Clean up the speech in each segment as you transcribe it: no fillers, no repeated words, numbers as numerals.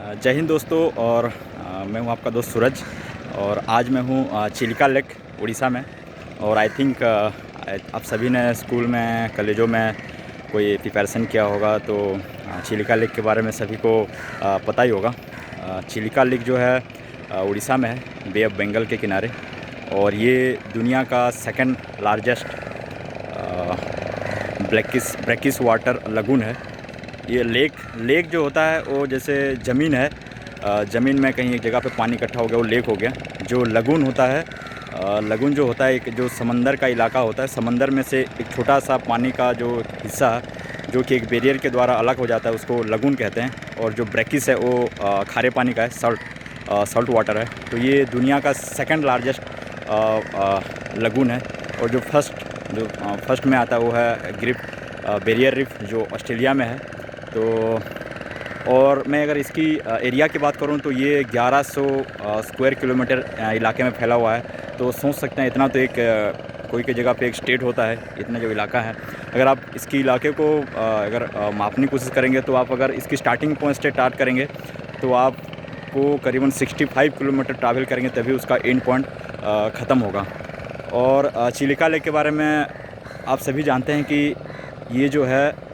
जय हिंद दोस्तों। और मैं हूं आपका दोस्त सूरज। और आज मैं हूं चिलिका लेक उड़ीसा में। और आई थिंक आप सभी ने स्कूल में कॉलेजों में कोई प्रिपरेशन किया होगा, तो चिलिका लेक के बारे में सभी को पता ही होगा। चिलिका लेक जो है उड़ीसा में है, बे ऑफ बंगाल के किनारे। और ये दुनिया का second largest brackish water lagoon है। ये लेक जो होता है वो जैसे ज़मीन है, ज़मीन में कहीं एक जगह पे पानी इकट्ठा हो गया, वो लेक हो गया। जो लगून होता है, लगून जो होता है एक जो समंदर का इलाका होता है, समंदर में से एक छोटा सा पानी का जो हिस्सा है जो कि एक बैरियर के द्वारा अलग हो जाता है, उसको लगून कहते हैं। और जो ब्रैकिश है वो खारे पानी का है, सॉल्ट वाटर है। तो ये दुनिया का सेकंड लार्जेस्ट लगून है। और जो फर्स्ट में आता है वो है बैरियर रीफ, जो ऑस्ट्रेलिया में है। तो और मैं अगर इसकी एरिया की बात करूं तो ये 1100 स्क्वायर किलोमीटर इलाके में फैला हुआ है। तो सोच सकते हैं इतना तो एक कोई की जगह पे एक स्टेट होता है, इतना जो इलाका है। अगर आप इसकी इलाके को अगर मापने की कोशिश करेंगे, तो आप अगर इसकी स्टार्टिंग पॉइंट से स्टार्ट करेंगे तो आपको करीबन 65 किलोमीटर ट्रैवल करेंगे, तभी उसका एंड पॉइंट ख़त्म होगा। और चिलिका लेक के बारे में आप सभी जानते हैं कि ये जो है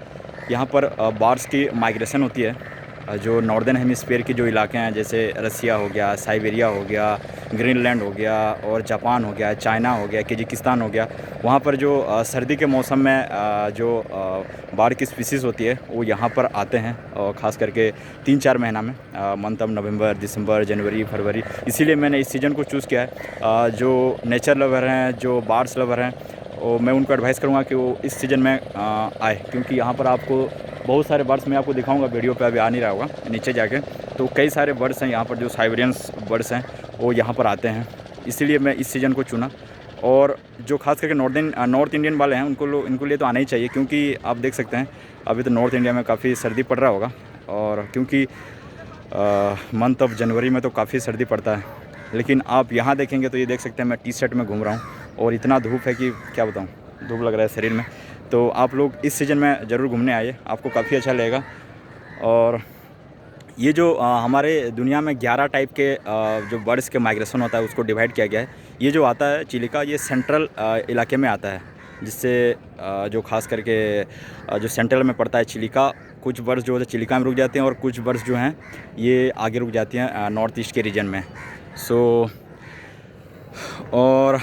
यहाँ पर बार्ड्स की माइग्रेशन होती है। जो नॉर्दर्न हेमिस्फीयर के जो इलाके हैं, जैसे रसिया हो गया, साइबेरिया हो गया, ग्रीनलैंड हो गया, और जापान हो गया, चाइना हो गया, किर्गिस्तान हो गया, वहाँ पर जो सर्दी के मौसम में जो बार्ड की स्पीसीज़ होती है वो यहाँ पर आते हैं। और ख़ास करके 3-4 महीना में, मंथ ऑफ नवंबर, दिसंबर, जनवरी, फरवरी। इसीलिए मैंने इस सीज़न को चूज़ किया है। जो नेचर लवर हैं, जो बार्ड्स लवर हैं, और मैं उनको एडवाइस करूँगा कि वो इस सीज़न में आए, क्योंकि यहाँ पर आपको बहुत सारे बर्ड्स मैं आपको दिखाऊंगा, वीडियो पे अभी आ नहीं रहा होगा नीचे जाके। तो कई सारे बर्ड्स हैं यहाँ पर, जो साइबेरियंस बर्ड्स हैं वो यहाँ पर आते हैं। इसीलिए मैं इस सीज़न को चुना। और जो खास करके नॉर्थ इंडियन वाले हैं इनको लिए तो आना ही चाहिए, क्योंकि आप देख सकते हैं अभी तो नॉर्थ इंडिया में काफ़ी सर्दी पड़ रहा होगा। और क्योंकि मंथ ऑफ जनवरी में तो काफ़ी सर्दी पड़ता है, लेकिन आप यहाँ देखेंगे तो ये देख सकते हैं मैं टी शर्ट में घूम रहा हूँ, और इतना धूप है कि क्या बताऊँ, धूप लग रहा है शरीर में। तो आप लोग इस सीज़न में ज़रूर घूमने आइए, आपको काफ़ी अच्छा लगेगा। और ये जो हमारे दुनिया में 11 टाइप के जो बर्ड्स के माइग्रेशन होता है, उसको डिवाइड किया गया है। ये जो आता है चिलिका, ये सेंट्रल इलाके में आता है, जिससे जो खास करके जो सेंट्रल में पड़ता है चिलिका। कुछ बर्ड्स जो है चिलिका में रुक जाते हैं, और कुछ बर्ड्स जो हैं ये आगे रुक जाती हैं नॉर्थ ईस्ट के रीजन में। और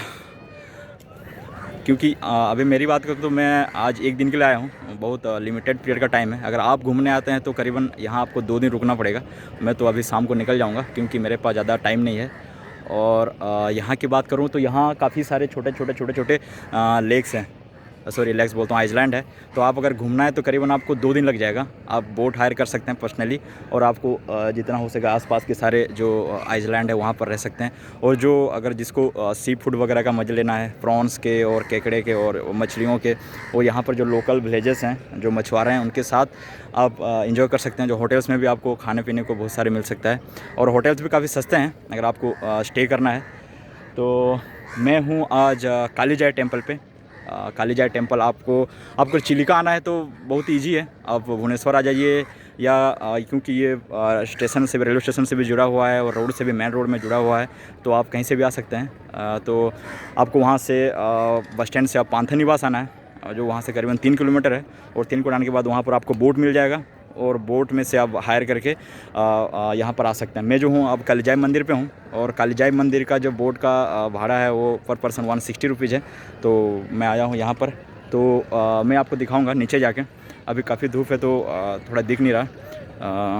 क्योंकि अभी मेरी बात करूँ तो मैं आज एक दिन के लिए आया हूँ, बहुत लिमिटेड पीरियड का टाइम है। अगर आप घूमने आते हैं तो करीबन यहाँ आपको 2 दिन रुकना पड़ेगा। मैं तो अभी शाम को निकल जाऊँगा, क्योंकि मेरे पास ज़्यादा टाइम नहीं है। और यहाँ की बात करूँ तो यहाँ काफ़ी सारे छोटे लेक्स हैं, सॉरी लेक्स बोलता हूँ, आइसलैंड है। तो आप अगर घूमना है तो करीबन आपको 2 दिन लग जाएगा। आप बोट हायर कर सकते हैं पर्सनली, और आपको जितना हो सके आसपास के सारे जो आइसलैंड है वहाँ पर रह सकते हैं। और जो अगर जिसको सी फूड वगैरह का मज़ा लेना है, प्रॉन्स के और केकड़े के और मछलियों के, वो यहाँ पर जो लोकल विलेजेस हैं, जो मछुआरे हैं, उनके साथ आप इंजॉय कर सकते हैं। जो होटल्स में भी आपको खाने पीने को बहुत सारे मिल सकता है, और होटल्स भी काफ़ी सस्ते हैं अगर आपको स्टे करना है। तो मैं हूँ आज कालीजाई टेम्पल पे। कालीजाई टेम्पल आपको चिलिका आना है तो बहुत इजी है, आप भुवनेश्वर आ जाइए, या क्योंकि ये स्टेशन से भी, रेलवे स्टेशन से भी जुड़ा हुआ है, और रोड से भी, मेन रोड में जुड़ा हुआ है, तो आप कहीं से भी आ सकते हैं। तो आपको वहाँ से बस स्टैंड से आप पांथनिवास आना है, जो वहाँ से करीबन 3 किलोमीटर है। और 3 किलोमीटर आने के बाद वहाँ पर आपको बोट मिल जाएगा, और बोट में से आप हायर करके यहाँ पर आ सकते हैं। मैं जो हूँ अब कालीजाई मंदिर पे हूँ, और कालीजाई मंदिर का जो बोट का भाड़ा है वो पर पर्सन 160 रुपीज़ है। तो मैं आया हूँ यहाँ पर, तो मैं आपको दिखाऊंगा नीचे जाके। अभी काफ़ी धूप है तो थोड़ा दिख नहीं रहा।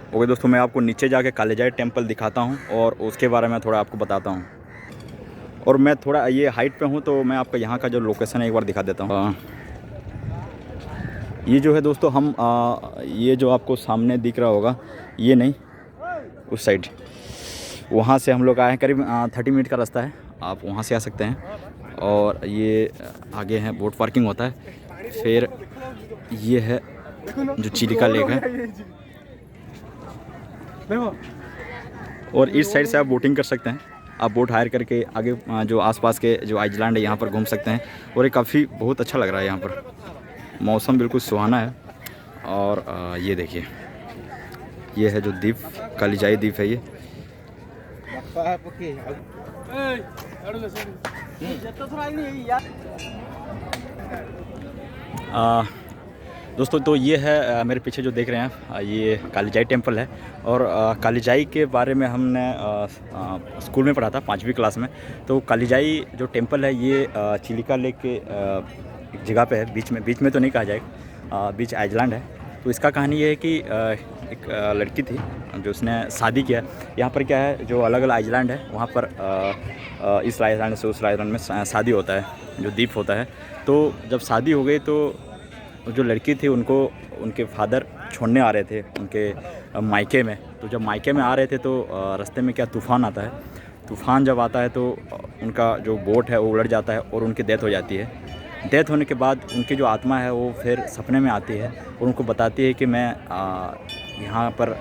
ओके दोस्तों, मैं आपको नीचे जाके कालीजाई टेम्पल दिखाता हूँ, और उसके बारे में थोड़ा आपको बताता हूँ। और मैं थोड़ा ये हाइट पे हूँ, तो मैं आपको यहाँ का जो लोकेशन है एक बार दिखा देता हूँ। ये जो है दोस्तों, हम ये जो आपको सामने दिख रहा होगा, ये नहीं, उस साइड, वहाँ से हम लोग आए हैं। करीब 30 मिनट का रास्ता है, आप वहाँ से आ सकते हैं। और ये आगे है बोट पार्किंग होता है। फिर ये है जो चिलिका लेक है, और इस साइड से आप बोटिंग कर सकते हैं। आप बोट हायर करके आगे जो आसपास के जो आइसलैंड है यहाँ पर घूम सकते हैं। और ये काफ़ी बहुत अच्छा लग रहा है यहाँ पर, मौसम बिल्कुल सुहाना है। और ये देखिए, ये है जो द्वीप, कालीजाई द्वीप है ये। दोस्तों तो ये है मेरे पीछे जो देख रहे हैं ये कालीजाई टेम्पल है। और कालीजाई के बारे में हमने स्कूल में पढ़ा था 5वीं क्लास में। तो कालीजाई जो टेम्पल है ये चिलिका लेक के एक जगह पे है, बीच में तो नहीं कहा जाएगा, बीच आइलैंड है। तो इसका कहानी ये है कि एक लड़की थी जो उसने शादी किया। यहाँ पर क्या है, जो अलग अलग आइलैंड है वहाँ पर इस आइलैंड से उस आइलैंड में शादी होता है, जो द्वीप होता है। तो जब शादी हो गई तो जो लड़की थी उनको उनके फादर छोड़ने आ रहे थे उनके मायके में। तो जब मायके में आ रहे थे तो रास्ते में क्या तूफ़ान आता है। तूफ़ान जब आता है तो उनका जो बोट है वो उलट जाता है और उनकी डेथ हो जाती है। डेथ होने के बाद उनकी जो आत्मा है वो फिर सपने में आती है और उनको बताती है कि मैं यहाँ पर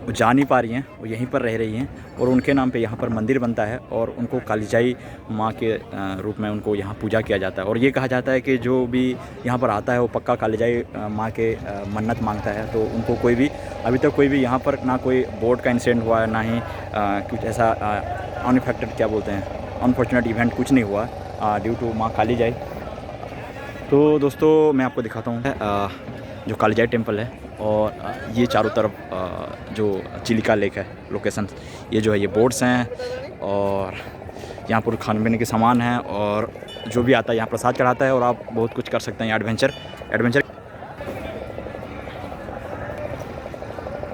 जा नहीं पा रही हैं, वो यहीं पर रह रही हैं। और उनके नाम पे यहाँ पर मंदिर बनता है और उनको कालीजाई माँ के रूप में उनको यहाँ पूजा किया जाता है। और ये कहा जाता है कि जो भी यहाँ पर आता है वो पक्का कालीजाई माँ के मन्नत मांगता है। तो उनको कोई भी अभी तक कोई भी यहाँ पर ना कोई बोट का इंसिडेंट हुआ है, ना ही कुछ ऐसा अनइफेक्टेड क्या बोलते हैं अनफॉर्चुनेट इवेंट कुछ नहीं हुआ ड्यू टू माँ कालीजाई। तो दोस्तों मैं आपको दिखाता हूँ जो कालीजाई टेम्पल है और ये चारों तरफ जो चिलिका लेक है लोकेशन, ये जो है ये बोट्स हैं और यहाँ पर खाने पीने के सामान हैं और जो भी आता है यहाँ प्रसाद चढ़ाता है और आप बहुत कुछ कर सकते हैं। एडवेंचर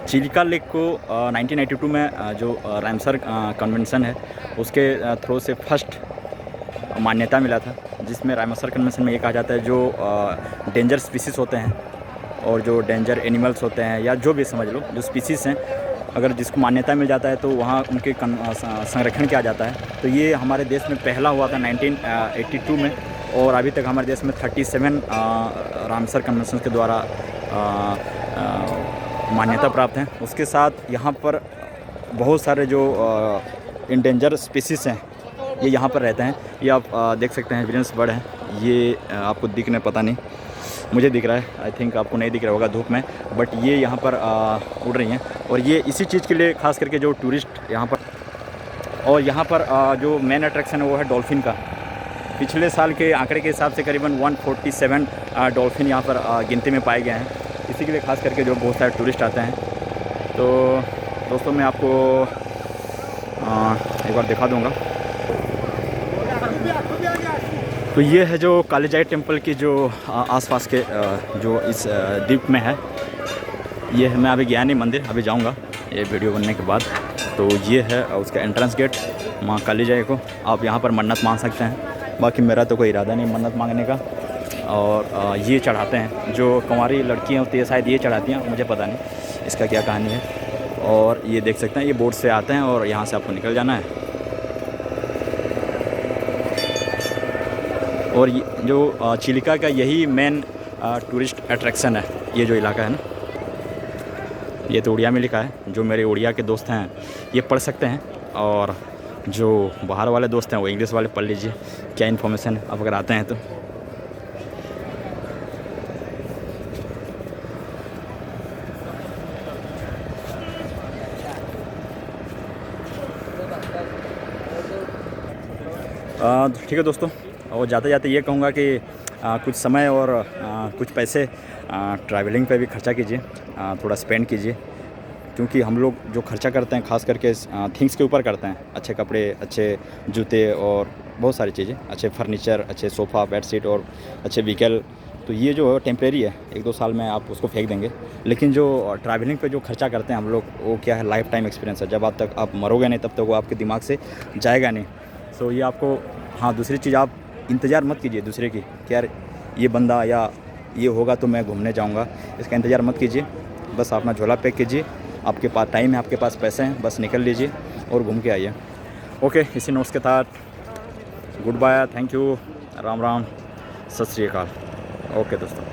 चिलिका लेक को 1982 में जो रामसर कन्वेंशन है उसके थ्रू से फर्स्ट मान्यता मिला था, जिसमें रामसर कन्वेंशन में ये कहा जाता है जो डेंजर स्पीसीज़ होते हैं और जो डेंजर एनिमल्स होते हैं या जो भी समझ लो जो स्पीसीज़ हैं, अगर जिसको मान्यता मिल जाता है तो वहाँ उनके संरक्षण किया जाता है। तो ये हमारे देश में पहला हुआ था 1982 में और अभी तक हमारे देश में 37 रामसर कन्वेंशन के द्वारा मान्यता प्राप्त हैं। उसके साथ यहाँ पर बहुत सारे जो इंडेंजर स्पीसीज़ हैं ये यहाँ पर रहते हैं। ये आप देख सकते हैं विलियम्स बर्ड हैं, ये आपको दिखने पता नहीं, मुझे दिख रहा है, आई थिंक आपको नहीं दिख रहा होगा धूप में, बट ये यहाँ पर उड़ रही हैं। और ये इसी चीज़ के लिए खास करके जो टूरिस्ट यहाँ पर और यहाँ पर जो मेन अट्रैक्शन है वो है डॉल्फिन का। पिछले साल के आंकड़े के हिसाब से करीबन 147 डॉल्फिन यहाँ पर गिनती में पाए गए हैं। इसी के लिए खास करके जो बहुत सारे टूरिस्ट आते हैं। तो दोस्तों मैं आपको एक बार दिखा दूँगा। तो ये है जो कालीजाई टेम्पल की जो आसपास के जो इस द्वीप में है, ये है। मैं अभी गया नहीं मंदिर, अभी जाऊंगा ये वीडियो बनने के बाद। तो ये है उसका एंट्रेंस गेट माँ कालीजाई को। आप यहाँ पर मन्नत मांग सकते हैं, बाकी मेरा तो कोई इरादा नहीं मन्नत मांगने का। और ये चढ़ाते हैं, जो कुंवारी लड़कियाँ होती है शायद ये चढ़ाती हैं, मुझे पता नहीं इसका क्या कहानी है। और ये देख सकते हैं ये बोट से आते हैं और यहाँ से आपको निकल जाना है। और ये जो चिलिका का यही मेन टूरिस्ट अट्रैक्शन है, ये जो इलाका है ना, ये तो उड़िया में लिखा है। जो मेरे उड़िया के दोस्त हैं ये पढ़ सकते हैं और जो बाहर वाले दोस्त हैं वो इंग्लिश वाले पढ़ लीजिए क्या इन्फॉर्मेशन आप अगर आते हैं तो। ठीक है दोस्तों, और जाते जाते ये कहूँगा कि कुछ समय और कुछ पैसे ट्रैवलिंग पे भी खर्चा कीजिए, थोड़ा स्पेंड कीजिए, क्योंकि हम लोग जो खर्चा करते हैं खास करके थिंग्स के ऊपर करते हैं। अच्छे कपड़े, अच्छे जूते और बहुत सारी चीज़ें, अच्छे फर्नीचर, अच्छे सोफ़ा, बेड शीट और अच्छे व्हीकल। तो ये जो टेम्परेरी है, 1-2 साल में आप उसको फेंक देंगे। लेकिन जो ट्रैवलिंग पे जो खर्चा करते हैं हम लोग, वो क्या है, लाइफ टाइम एक्सपीरियंस है। जब आप तक आप मरोगे नहीं तब तक वो आपके दिमाग से जाएगा नहीं। सो ये आपको, हाँ दूसरी चीज़, आप इंतज़ार मत कीजिए दूसरे की कि यार ये बंदा या ये होगा तो मैं घूमने जाऊंगा, इसका इंतज़ार मत कीजिए। बस अपना झोला पैक कीजिए, आपके पास टाइम है, आपके पास पैसे हैं, बस निकल लीजिए और घूम के आइए। ओके, इसी नोट्स के साथ good bye, thank you, Ram Ram, Sat Sri अकाल। ओके दोस्तों।